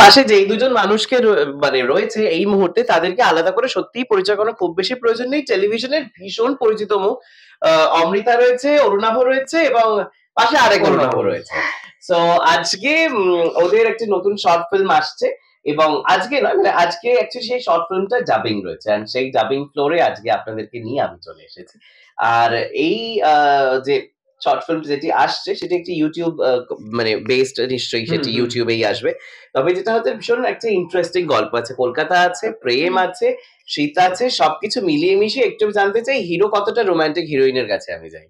পাশে যেই দুজন মানুষকে মানে রয়েছে এই মুহূর্তে তাদেরকে আলাদা করে সত্যিই পরিচয় করার খুব বেশি প্রয়োজন নেই। টেলিভিশনের ভীষণ পরিচিত মুখ। অমৃতা রয়েছে, অরুণাভ রয়েছে এবং পাশে আরেক অরুণাভ রয়েছে। সো আজকে ওদের একটি নতুন শর্ট ফিল্ম আসছে এবং আজকে নয় মানে আজকে অ্যাকচুয়ালি সেই শর্ট ফিল্মটা ডাবিং রয়েছে এন্ড সেই ডাবিং ফ্লোরে আজকে আপনাদেরকে নিয়ে আমি চলে এসেছি। আর এই যে শর্ট ফিল্ম যেটি আসছে সেটি একটি ইউটিউব মানে বেসড, নিশ্চয়ই সেটি ইউটিউবেই আসবে। তবে যেটা হচ্ছে ভীষণ একটা ইন্টারেস্টিং গল্প আছে, কলকাতা আছে, প্রেম আছে, শীত আছে, সবকিছু মিলিয়ে মিশিয়ে একটু জানতে চাই হিরো কতটা রোমান্টিক হিরোইনের কাছে আমি যাই।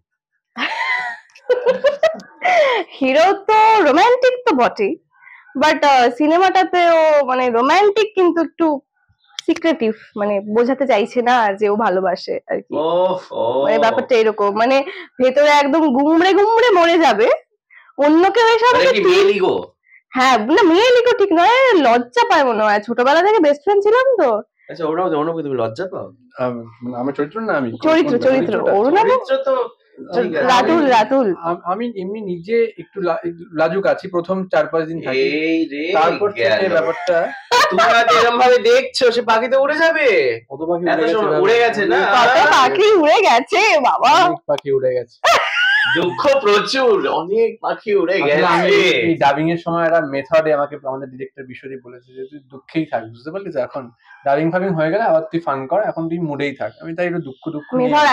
হিরো তো রোমান্টিক তো বটেই, বাট সিনেমাটাতে ও মানে রোমান্টিক কিন্তু একটু সিক্রেটিভ, মানে বোঝাতে চাইছে না যে ও ভালোবাসে আর কি। মানে ব্যাপারটা এরকম, মানে ভেতরে একদম গুমড়ে গুমড়ে মরে যাবে, অন্য কেউ এসে হ্যাঁ না মেয়ে লিগো ঠিক নয়, লজ্জা পায় মনে হয়, ছোটবেলা থেকে বেস্ট ফ্রেন্ড ছিলাম তো। আচ্ছা ওরা তুমি লজ্জা পাও? আমার চরিত্র না, আমি চরিত্র অরুণাভ তো রাতুল। আমি এমনি নিজে একটু লাজুক আছি প্রথম 4-5 দিন থাকি, তারপর থেকে ব্যাপারটা তোমরা এরকম ভাবে দেখছো সে পাখি তো উড়ে যাবে। কত পাখি উড়ে গেছে না? কত পাখি উড়ে গেছে বাবা, অনেক পাখি উড়ে গেছে। দুঃখ প্রচুর, অনেক পাখি উড়ে গেছে। আমি এই ডাবিং এর সময় একটা মেথডে আমাকে আমাদের ডিরেক্টর বিশ্বজিৎ বলেছে যে তুই দুঃখেই থাক, বুঝতে পারলি তো, এখন ডাবিং ফাবিং হয়ে গেলে আবার তুই ফান কর, এখন তুই মুডেই থাক। আমি তাই একটু দুঃখ মেথড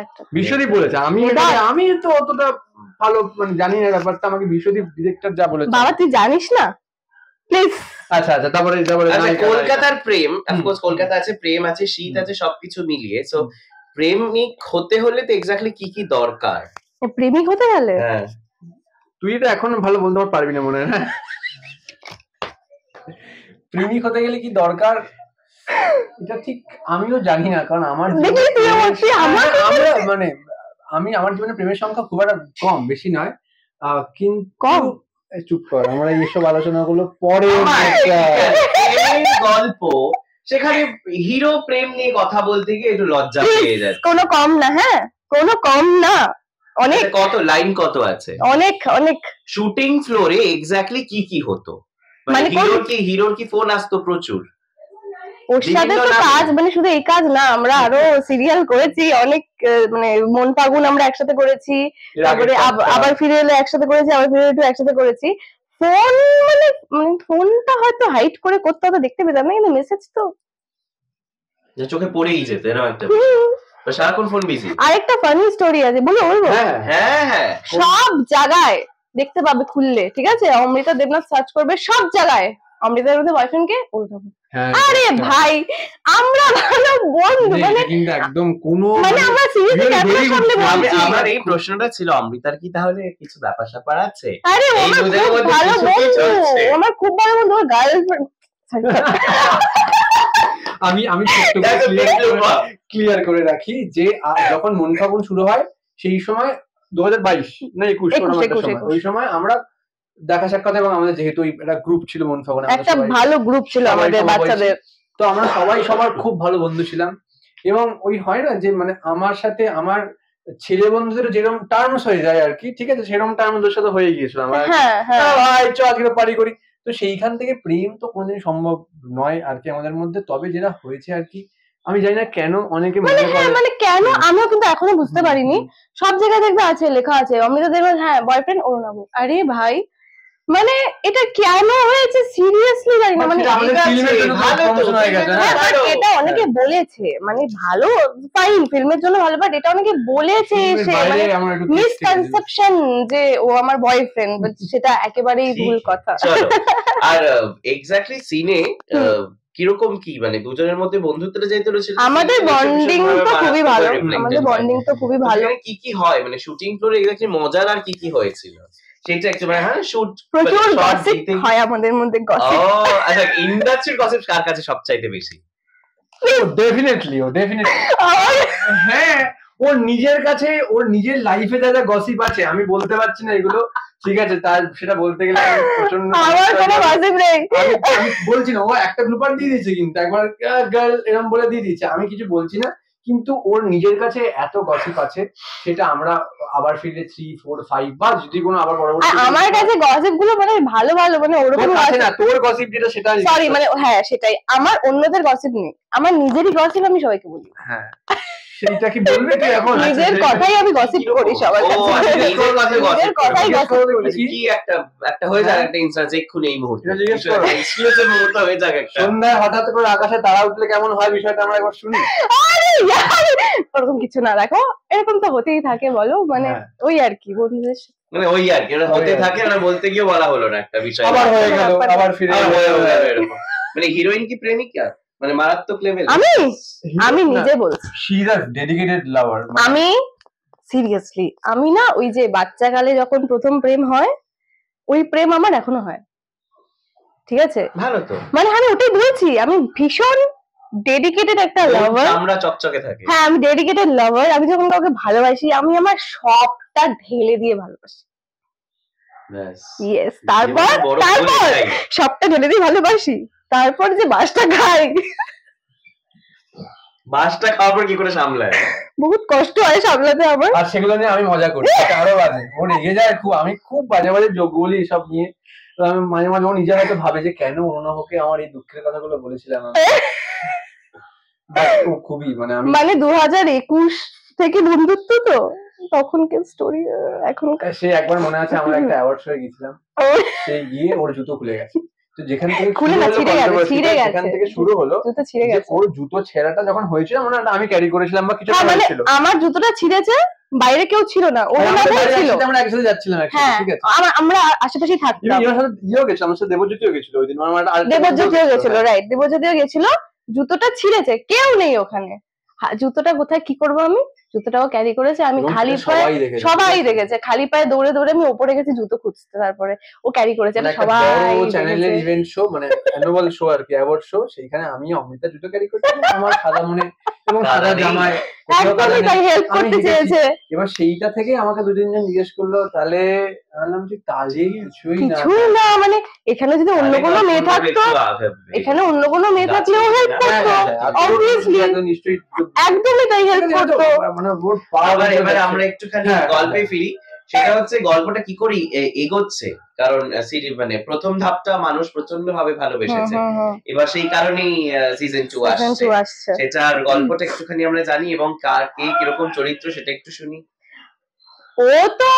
একটা বিশ্বজিৎ বলেছে। আমি তো অতটা ভালো মানে জানি না ব্যাপারটা, আমাকে বিশ্বজিৎ ডিরেক্টর যা বলেছে। বাবা তুই জানিস না প্লিজ। আচ্ছা তারপরে কলকাতার প্রেম, অফকোর্স কলকাতা আছে, প্রেম আছে, শীত আছে, সবকিছু মিলিয়ে সো প্রেমিক হতে হলে তো এক্স্যাক্টলি কি কি দরকার? প্রেমিক হতে গেলে তুই এটা এখনো ভালো বলতে পারবি না মনে হয় না। প্রেমিক হতে গেলে কি দরকার এটা ঠিক আমিও জানি না, কারণ আমার মানে আমি আমার জীবনে প্রেমের সংখ্যা খুব একটা কম, বেশি নয়, কিন্তু চুপ কর, আমরা এইসব আলোচনাগুলো পরে গল্প, সেখানে হিরো প্রেম নিয়ে কথা বলতে গিয়ে একটু লজ্জা পেয়ে যায়। কোনো কম না, হ্যাঁ কোনো কম না, অনেক। কত লাইন কত আছে? অনেক অনেক। শুটিং ফ্লোরে এক্স্যাক্টলি কি কি হতো? মানে হিরোর কি ফোন আসতো প্রচুর? ওর সাথে তো কাজ, মানে শুধু এই কাজ না, আমরা আরো সিরিয়াল করেছি অনেক, মানে মন ফাগুন আমরা একসাথে করেছি, তারপরে আবার ফিরে এলে একসাথে করেছি, আবার ফিরে এলে একসাথে করেছি। ফোন মানে ফোনটা হয়তো হাইড করে করতে হতো, দেখতে পেতাম না, কিন্তু মেসেজ তো চোখে পড়েই যেত এরকম একটা, সারাক্ষণ ফোন বিজি। আরেকটা ফানি স্টোরি আছে, বলবো? হ্যাঁ সব জায়গায় দেখতে পাবে খুললে, ঠিক আছে, অমৃতা দেবনাথ সার্চ করবে, সব জায়গায় অমৃতার মধ্যে বয়ফ্রেন্ড কে ওরকম। আরে ভাই আমরা ভালো বন্ধু, মানে কিন্তু একদম কোনো মানে আমরা সিরিয়াসলি ক্যামেরার সামনে বলছি। আমার এই প্রশ্নটা ছিল অমৃতার কি তাহলে কিছু ব্যাপার স্যাপার আছে? আরে ও খুব ভালো বন্ধু, আমার খুব ভালো বন্ধু, গার্লফ্রেন্ড। আমি ক্লিয়ার করে রাখি যে যখন মন ফাগুন শুরু হয় সেই সময় 2022 না 21 ওই সময় আমরা দেখা সাক্ষাৎ, এবং আমাদের যেহেতু একটা গ্রুপ ছিল মন ফাগুন, একটা ভালো গ্রুপ ছিল আমাদের বাচ্চাদের, তো আমরা সবার খুব ভালো বন্ধু ছিলাম। এবং ওই হয় না যে মানে আমার সাথে আমার ছেলে বন্ধুদের যেরকম টার্মস হয়ে যায় আর কি, ঠিক আছে, সেরকম টার্মস ওদের সাথে হয়ে গিয়েছিল আমরা, ভাই চ আজকে পার্টি করি। তো সেইখান থেকে প্রেম তো কোনোদিন সম্ভব নয় আর কি আমাদের মধ্যে। তবে যেটা হয়েছে আর কি, আমি জানি না কেন অনেকে মানে কেন আমিও কিন্তু এখনো বুঝতে পারিনি, সব জায়গায় দেখবে আছে, লেখা আছে অমৃতা দেবনাথ হ্যাঁ বয়ফ্রেন্ড অরুণাভ। আরে ভাই মানে এটা কেন হয়েছে সিরিয়াসলি জানি না, মানে এটা অনেকে বলেছে, মানে ভালো ফাইন ফিল্মের জন্য ভালো, বাট এটা অনেকে বলেছে এসে মিসকনসেপশন যে ও আমার বয়ফ্রেন্ড, সেটা একেবারেই ভুল কথা। আর এক্স্যাক্টলি সিনে কিরকম কি মানে দুজনের মধ্যে বন্ধুত্বটা যাইতে রয়েছে? আমাদের বন্ডিং তো খুবই ভালো, আমাদের বন্ডিং তো খুবই ভালো। কি কি হয় মানে শুটিং ফ্লোরে এক্স্যাক্টলি মজার আর কি কি হয়েছিল সেটা একটু মানে শুট প্রচুর গসিপ হয় আমাদের মধ্যে, গসিপ। আচ্ছা ইন্ডাস্ট্রির গসিপ কার কাছে সবচাইতে বেশি? ডেফিনেটলি হ্যাঁ, ওর নিজের কাছে ওর নিজের লাইফে যা যা গসিপ আছে আমি বলতে পারছি না এগুলো, ঠিক আছে, তার সেটা বলতে গেলে প্রচন্ড আমি বলছি না, ও একটা গ্রুপার দিয়ে দিয়েছে কিন্তু একবার গার্ল এরকম বলে দিয়ে দিয়েছে, আমি কিছু বলছি না, কিন্তু ওর নিজের কাছে এত গসিপ আছে, সেটা আমরা আবার ফিরে 3, 4, 5 বা যদি কোনো আবার পরবর্তী আমার কাছে গসিপ গুলো মানে ভালো ভালো, মানে ওরকম আছে না, তোর গসিপ যেটা সেটা সরি মানে হ্যাঁ সেটাই, আমার অন্যদের গসিপ নেই, আমার নিজেরই গসিপ আমি সবাইকে বলি। হ্যাঁ সেইটা কি বলবে তুই এখন? নিজের কথাই আমি গসিপ করি সবার কাছে, নিজের কথাই গসিপ করি। কি একটা হয়ে যায় একটা ইনস্টান্স এক্ষুনি এই মুহূর্তে এক্সক্লুসিভ মুহূর্ত হয়ে যায় একটা। সন্ধ্যায় হঠাৎ করে আকাশে তারা উঠলে কেমন হয় বিষয়টা আমরা একবার শুনি। ওরকম কিছু না, দেখো এরকম তো হতেই থাকে বলো, মানে ওই আর কি বন্ধুদের মানে ওই আর কি হতে থাকে, ওরা বলতে গিয়ে বলা হলো না একটা বিষয়, আবার হয়ে গেল, আবার ফিরে এরকম। মানে হিরোইন কি প্রেমিকা, মানে মারাত্মক লেভেল? আমি নিজে বলছি শি ইজ আ ডেডিকেটেড লাভার। আমি সিরিয়াসলি, আমি না ওই যে বাচ্চাকালে যখন প্রথম প্রেম হয়, ওই প্রেম আমার এখনো হয়, ঠিক আছে? ভালো তো, মানে আমি ওটাই বলছি, আমি ভীষণ ডেডিকেটেড একটা লাভার, আমরা চকচকে থাকি। হ্যাঁ আমি ডেডিকেটেড লাভার, আমি যখন কাউকে ভালোবাসি আমি আমার সবটা ঢেলে দিয়ে ভালোবাসি। ইয়েস, তারপর সবটা ঢেলে দিয়ে ভালোবাসি, তারপর যে বাসটা খাই, বাসটা খাওয়ার পর কি করে সামলায়, বহুত কষ্ট হয় সামলাতে আমার। আর সেগুলো নিয়ে আমি মজা করি, আরো বাজে ও রেগে যায় খুব, আমি খুব বাজে বাজে যোগ বলি সব নিয়ে। তো আমি মাঝে মাঝে ও নিজে হয়তো ভাবে যে কেন অরুণাভকে আমার এই দুঃখের কথাগুলো বলেছিলাম আমি। খুবই মানে 2021 থেকে বন্ধুত্ব তো, তখনকার স্টোরি এখন। সে একবার মনে আছে আমরা একটা অ্যাওয়ার্ড শোয়ে গেছিলাম, সে গিয়ে ওর জুতো খুলে গেছে, তো যেখান থেকে শুরু হলো ওর জুতো ছেঁড়াটা যখন হয়েছিল মনে হয় আমি ক্যারি করেছিলাম বা কিছু হয়েছিল, আমার জুতোটা ছিঁড়েছে, বাইরে কেউ ছিল না, আমরা একসাথে যাচ্ছিলাম, ঠিক আছে আমরা আশেপাশেই থাকতাম, আমার সাথে দেবজ্যোতিও গেছিল ওই দিন, দেবজ্যোতিও গেছিল, রাইট দেবজ্যোতিও গেছিল, জুতোটা ছিঁড়েছে, কেউ নেই ওখানে, জুতোটা কোথায় কি করবো আমি, জুতোটাও ক্যারি করেছে, আমি খালি পায়ে, সবাই দেখেছে, খালি পায়ে দৌড়ে দৌড়ে আমি ওপরে গেছি জুতো খুঁজতে, তারপরে ও ক্যারি করেছে, সবাই চ্যানেলের ইভেন্ট শো মানে অ্যানুয়াল শো আর কি, অ্যাওয়ার্ড শো, সেইখানে আমি অমৃতা জুতো ক্যারি করছি, আমার সাদা মনে এবং সাদা জামায় একদমই তাই হেল্প করতে চেয়েছে। এবার সেইটা থেকে আমাকে দু তিনজন জিজ্ঞেস করলো, তাহলে বললাম যে কাজে কিছুই না, মানে এখানে যদি অন্য কোনো মেয়ে থাকতো, এখানে অন্য কোনো মেয়ে থাকলেও হেল্প করতো, অবভিয়াসলি নিশ্চয়ই একদমই তাই হেল্প করতো। মানে এবারে আমরা একটুখানি গল্পে ফিরি, সেটা হচ্ছে গল্পটা কি করে এগোচ্ছে, কারণ মানে প্রথম ধাপটা মানুষ প্রচন্ড ভাবে ভালোবেসেছে, এবার সেই কারণেই সিজন 2 আসছে, সেটার গল্পটা একটুখানি আমরা জানি এবং কার কে কিরকম চরিত্র সেটা একটু শুনি। ও তো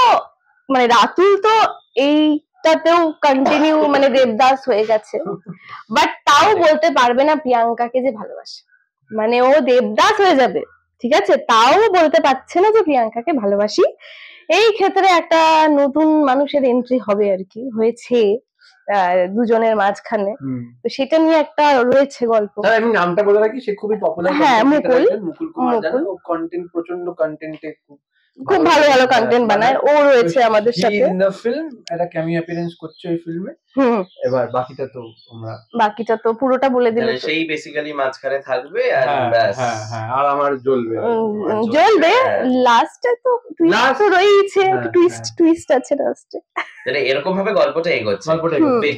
মানে রাতুল তো এইটাতেও কন্টিনিউ মানে দেবদাস হয়ে গেছে, বাট তাও বলতে পারবে না প্রিয়াঙ্কাকে যে ভালোবাসে, মানে ও দেবদাস হয়ে যাবে, ঠিক আছে, তাও বলতে পারছে না যে প্রিয়াঙ্কাকে ভালোবাসি। এই ক্ষেত্রে একটা নতুন মানুষের এন্ট্রি হবে আর কি, হয়েছে দুজনের মাঝখানে, তো সেটা নিয়ে একটা রয়েছে গল্প। আমি নামটা বলে রাখি, সে খুবই পপুলার, হ্যাঁ মুকুল কুমার জানা, ও কন্টেন্ট প্রচন্ড কন্টেন্টে খুব ভালো ভালো কন্টেন্ট বানায়, ও রয়েছে আমাদের সাথে ইন দ্য ফিল্ম, একটা ক্যামিও অ্যাপিয়ারেন্স করছে ওই ফিল্মে। এবার বাকিটা তো পুরোটা বলে দিলে, সেই বেসিক্যালি মাঝখানে থাকবে আর আর আমার জ্বলবে লাস্টে তো টুইস্ট রয়েছে, টুইস্ট আছে লাস্টে, তাহলে এরকম ভাবে গল্পটা এগোচ্ছে।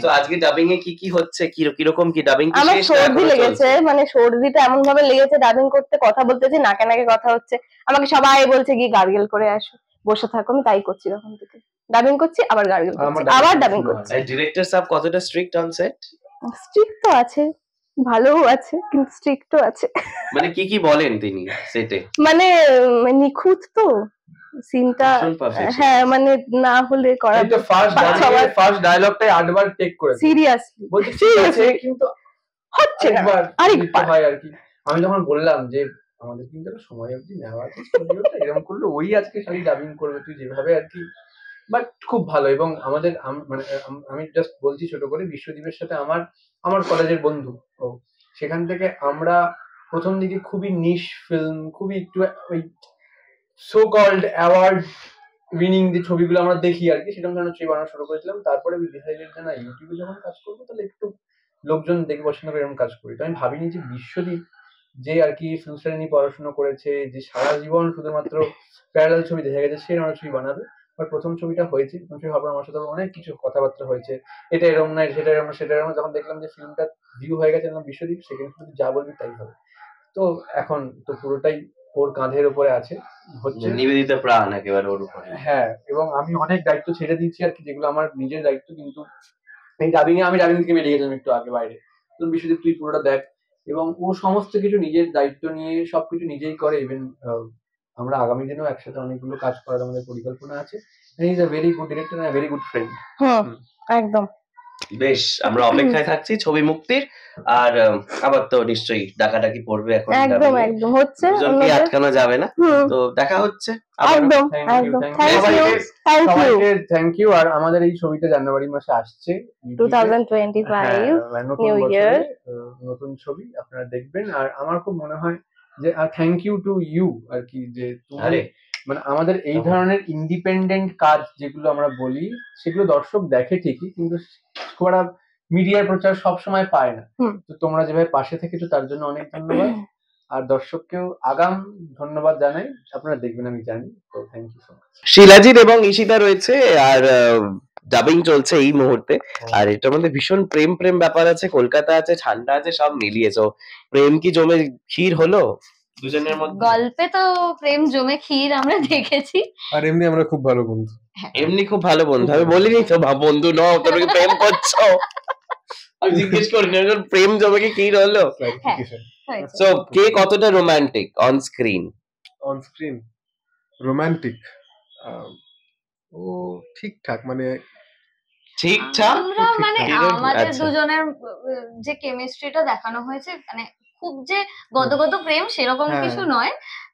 তো আজকে ডাবিং এ কি কি হচ্ছে, কিরকম কি ডাবিং কি শেষ? আমার সর্দি লেগেছে, মানে সর্দিটা এমন ভাবে লেগেছে, ডাবিং করতে কথা বলতেছি নাকে নাকে কথা হচ্ছে, আমাকে সবাই বলছে গিয়ে গার্গেল করে আসো, বসে থাকো, আমি তাই করছি, তখন থেকে ডাবিং করছি, আবার গার্গেল করছি, আবার ডাবিং করছি। ডিরেক্টর সাহেব কতটা স্ট্রিক্ট অন সেট? স্ট্রিক্ট তো আছে, ভালোও আছে, কিন্তু স্ট্রিক্টও আছে। মানে কি কি বলেন তিনি সেটে? মানে নিখুঁত তো সিনটা, হ্যাঁ মানে না হলে করা, এই তো ফার্স্ট ডায়লগটাই 8 বার টেক করেছে, সিরিয়াসলি বলছি সিরিয়াসলি, কিন্তু হচ্ছে না আরেকবার হয় আর কি। আমি যখন বললাম যে আমাদের কিন্তু সময় অবধি নেওয়া আছে স্টুডিওটা, এরকম করলে ওই আজকে খালি ডাবিং করবে তুই যেভাবে আর কি, বাট খুব ভালো। এবং আমাদের মানে আমি জাস্ট বলছি ছোট করে, বিশ্বদীপের সাথে আমার কলেজের বন্ধু, সেখান থেকে আমরা প্রথম দিকে খুবই নিশ ফিল্ম, খুবই একটু ওই সো কল্ড অ্যাওয়ার্ড উইনিং যে ছবিগুলো আমরা দেখি আর কি, সেরকম ধরনের ছবি বানানো শুরু করেছিলাম। তারপরে আমি ডিসাইডেড যে না, ইউটিউবে যখন কাজ করবো তাহলে একটু লোকজন দেখে পছন্দ করে এরকম কাজ করি। তো আমি ভাবিনি যে বিশ্বদীপ যে আর কি ফিল্ম স্টাডি নিয়ে পড়াশোনা করেছে, যে সারা জীবন শুধুমাত্র প্যারালাল ছবি দেখে গেছে, সে আমার ছবি বানাবে। আমার প্রথম ছবিটা হয়েছে, প্রথম ছবি ভাবলাম আমার সাথে অনেক কিছু কথাবার্তা হয়েছে, এটা এরকম না, সেটা এরকম না, সেটা এরকম। যখন দেখলাম যে ফিল্মটা ভিউ হয়ে গেছে, বিশ্বদীপ সেকেন্ড ফিল্ম যা বলবি তাই হবে। তো এখন তো পুরোটাই ওর কাঁধের উপরে আছে, হচ্ছে নিবেদিত প্রাণ একেবারে ওর উপরে। হ্যাঁ, এবং আমি অনেক দায়িত্ব ছেড়ে দিয়েছি আর কি, যেগুলো আমার নিজের দায়িত্ব, কিন্তু এই ডাবিং এ আমি ডাবিং থেকে বেরিয়ে গেলাম একটু আগে বাইরে। তো বিশ্বজিৎ তুই পুরোটা দেখ, এবং ও সমস্ত কিছু নিজের দায়িত্ব নিয়ে সবকিছু নিজেই করে। ইভেন আমরা আগামী দিনেও একসাথে অনেকগুলো কাজ করার আমাদের পরিকল্পনা আছে। He is a very good director and a very good friend. একদম বেশ, আমরা অপেক্ষায় থাকছি ছবি মুক্তির। আর আবার তো নিশ্চয়ই ডাকাডাকি পড়বে এখন, একদম একদম হচ্ছে, দুজনকে আটকানো যাবে না। তো দেখা হচ্ছে একদম একদম। Thank you. আর আমাদের এই ছবিটা জানুয়ারি মাসে আসছে, 2025 নিউ ইয়ার, নতুন ছবি আপনারা দেখবেন। আর আমার খুব মনে হয় যে থ্যাংক ইউ টু ইউ আর কি, যে তুমি মানে আমাদের এই ধরনের ইন্ডিপেন্ডেন্ট কাজ যেগুলো আমরা বলি সেগুলো দর্শক দেখে ঠিকই, কিন্তু ওরা মিডিয়ার প্রচার সবসময় পায় না। তো তোমরা যেভাবে পাশে থেকেছো তার জন্য অনেক ধন্যবাদ। আর দর্শককেও আগাম ধন্যবাদ জানাই, আপনারা দেখবেন আমি জানি। তো thank you so much. Silajit এবং ঈশিতা রয়েছে, আর ডাবিং চলছে এই মুহূর্তে। আর এটার মধ্যে ভীষণ প্রেম প্রেম ব্যাপার আছে, কলকাতা আছে, ঠান্ডা আছে, সব মিলিয়েছো। প্রেম কি জমে ক্ষীর হলো দুজনের মধ্যে? গল্পে তো প্রেম জমে ক্ষীর আমরা দেখেছি, আর এমনি আমরা খুব ভালো বন্ধু। এমনি খুব ভালো বন্ধু, আমি বলিনি তো বন্ধু নও, তুমি কি প্রেম করছো? আমি জিজ্ঞেস করি না প্রেম জমে কি ক্ষীর হলো। সো কে কতটা romantic on screen? On screen romantic ও ঠিকঠাক, মানে ঠিকঠাক আমরা মানে আমাদের দুজনের যে কেমিস্ট্রিটা দেখানো হয়েছে, মানে খুব যে গদগদ প্রেম সেরকম কিছু নয়,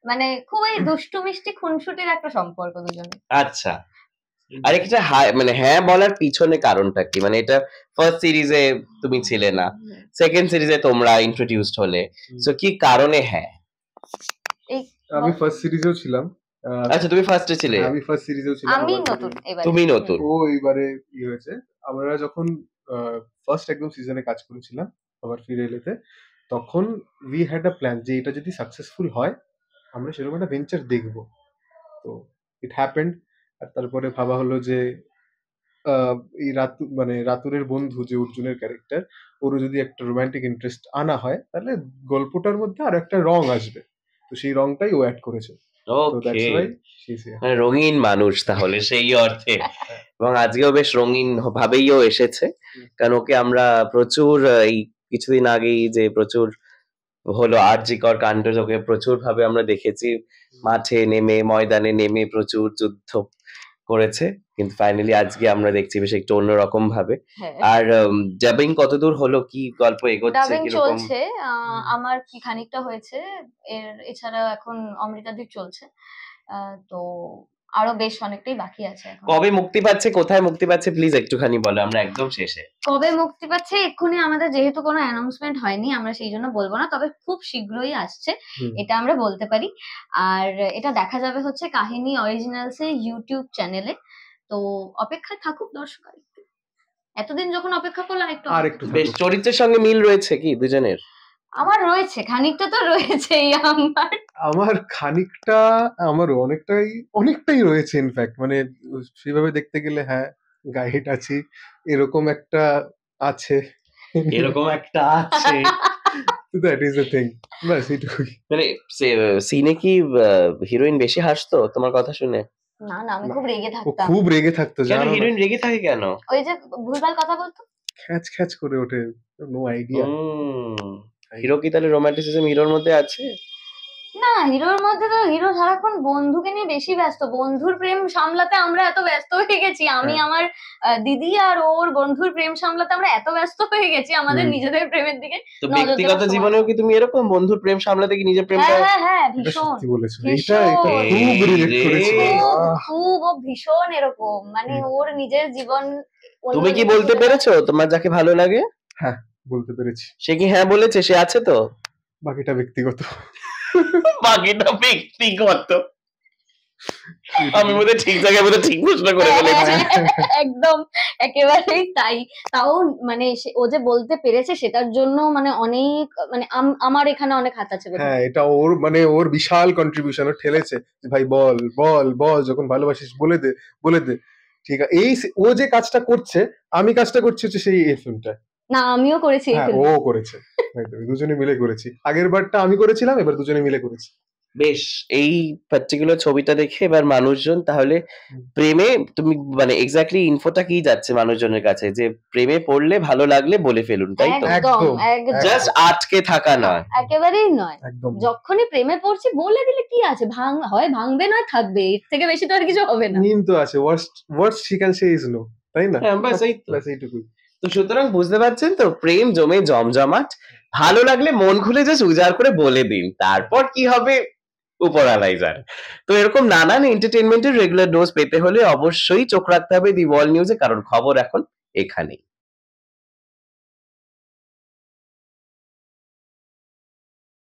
মানে খুবই দুষ্টু মিষ্টি খুনসুটির একটা সম্পর্ক দুজনে। আচ্ছা, আর এটা মানে হ্যাঁ বলার পিছনে কারণটা কি? মানে এটা ফার্স্ট সিরিজে তুমি ছিলে না, সেকেন্ড সিরিজে তোমরা ইন্ট্রোডিউসড হলে, সো কি কারণে হ্যাঁ? আমি ফার্স্ট সিরিজেও ছিলাম। আচ্ছা, তুমি ফার্স্টে ছিলে? আমি ফার্স্ট সিরিজেও ছিলাম। আমি নতুন, এবারে তুমি নতুন। ও এবারে কি হয়েছে, আমরা যখন ফার্স্ট একদম সিজনে কাজ করেছিলাম আবার ফিরে এলেতে, তখন উই হ্যাড আ প্ল্যান যে এটা যদি সাকসেসফুল হয় আমরা সেরকম একটা ভেঞ্চার দেখবো। তো ইট হ্যাপেন্ড। আর তারপরে ভাবা হলো যে এই রাতুরের বন্ধু যে অর্জুনের ক্যারেক্টার, ওরও যদি একটা রোমান্টিক ইন্টারেস্ট আনা হয় তাহলে গল্পটার মধ্যে আর একটা রং আসবে। তো সেই রংটাই ও অ্যাড করেছে। রঙিন মানুষ তাহলে সেই অর্থে, এবং আজকেও বেশ রঙিন ভাবেইও এসেছে, কারণ ওকে আমরা প্রচুর এই কিছুদিন আগেই যে প্রচুর হলো আরজিকর কাণ্ড, ওকে প্রচুর ভাবে আমরা দেখেছি মাঠে নেমে, ময়দানে নেমে প্রচুর যুদ্ধ করেছে, কিন্তু ফাইনালি আজকে আমরা দেখছি বেশ একটু অন্যরকম ভাবে। আর ডাবিং কতদূর হলো, কি গল্প এগোচ্ছে? ডাবিং চলছে, আমার কি খানিকটা হয়েছে, এছাড়া এখন অমৃতাদির চলছে, তো আরো বেশ অনেকটাই বাকি আছে। কবে মুক্তি পাচ্ছে, কোথায় মুক্তি পাচ্ছে, প্লিজ একটুখানি বলো, আমরা একদম শেষে। কবে মুক্তি পাচ্ছে এক্ষুনি আমাদের যেহেতু কোনো অ্যানাউন্সমেন্ট হয়নি, আমরা সেই জন্য বলবো না, তবে খুব শীঘ্রই আসছে এটা আমরা বলতে পারি। আর এটা দেখা যাবে হচ্ছে কাহিনী অরিজিনালস এর ইউটিউব চ্যানেলে, তো অপেক্ষায় থাকুক দর্শক। এতদিন যখন অপেক্ষা করলো আরেকটু। বেশ, চরিত্রের সঙ্গে মিল রয়েছে কি দুজনের? আমার রয়েছে খানিকটা, তো রয়েছেই আমার খানিকটা, আমার অনেকটাই রয়েছে ইনফ্যাক্ট, মানে সেভাবে দেখতে গেলে হ্যাঁ গাইড আছি, এরকম একটা আছে, দ্যাট ইজ দ্য থিং। বাস এটুকুই। মানে সিনে কি হিরোইন বেশি হাসতো তোমার কথা শুনে? না না, আমি খুব রেগে থাকতাম। খুব রেগে থাকতো। কেন হিরোইন রেগে থাকে কেন? ওই যে ভুলভাল কথা বলতো, খ্যাচ খ্যাচ করে ওঠে, নো আইডিয়া। হিরো কি তাহলে রোমান্টিসিজম হিরোর মধ্যে আছে? না, হিরোর মধ্যে তো হিরো সারাক্ষণ বন্ধুকে নিয়ে বেশি ব্যস্ত, বন্ধুর প্রেম সামলাতে আমরা এত ব্যস্ত হয়ে গেছি, আমি আমার দিদি আর ওর বন্ধুর প্রেম সামলাতে আমরা এত ব্যস্ত হয়ে গেছি আমাদের নিজেদের প্রেমের দিকে। তো ব্যক্তিগত জীবনেও কি তুমি এরকম বন্ধুর প্রেম সামলাতে কি নিজের প্রেমটা? হ্যাঁ ভীষণ, সত্যি বলেছো, এটা খুব রিলেট করেছি, খুব ও ভীষণ এরকম, মানে ওর নিজের জীবন। তুমি কি বলতে পেরেছো তোমার যাকে ভালো লাগে? হ্যাঁ বলতে পেরেছি। সে কি হ্যাঁ বলেছে? সে আছে তো? বাকিটা ব্যক্তিগত। আমি বোধহয় ঠিক জায়গায় বোধহয় ঠিক প্রশ্ন করে ফেলেছি। একদম একেবারেই তাই। তাও মানে ও যে বলতে পেরেছে সেটার জন্য মানে অনেক, মানে আমার এখানে অনেক হাত আছে। হ্যাঁ, এটা ওর বিশাল কন্ট্রিবিউশন, ও ঠেলেছে ভাই বল বল বল, যখন ভালোবাসিস বলে দে। ঠিক আছে, এই ও যে কাজটা করছে, আমি কাজটা করছি হচ্ছে সেই এই ফিল্মটা। না, আমিও করেছি। ও করেছে, দুজনে মিলে করেছি। আগের বারটা আমি করেছিলাম, এবার দুজনে মিলে করেছি। বেশ, এই পার্টিকুলার ছবিটা দেখে এবার মানুষজন তাহলে প্রেমে তুমি মানে এক্স্যাক্টলি ইনফোটা কি যাচ্ছে মানুষজনের কাছে যে প্রেমে পড়লে ভালো লাগলে বলে ফেলুন, তাই তো? একদম একদম, একদম জাস্ট আটকে থাকা নয়। একেবারেই নয়, একদম যখনই প্রেমে পড়ছি বলে দিলে কি আছে, হয় ভাঙবে নয় থাকবে, এর থেকে বেশি তো আর কিছু হবে না। মিম তো আছে, worst she can say is no, তাই না? হ্যাঁ, ব্যাস এই তো। ব্যাস এইটুকুই। তো সুতরাং বুঝতে পারছেন তো, প্রেম জমে জমজমাট, ভালো লাগলে মন খুলে জাস্ট উজাড় করে বলে দিন, তারপর কি হবে উপরওয়ালাই জানে। তো এরকম নানান এন্টারটেনমেন্টের রেগুলার ডোজ পেতে হলে অবশ্যই চোখ রাখতে হবে দি ওয়ার্ল্ড নিউজে, কারণ খবর এখন এখানেই।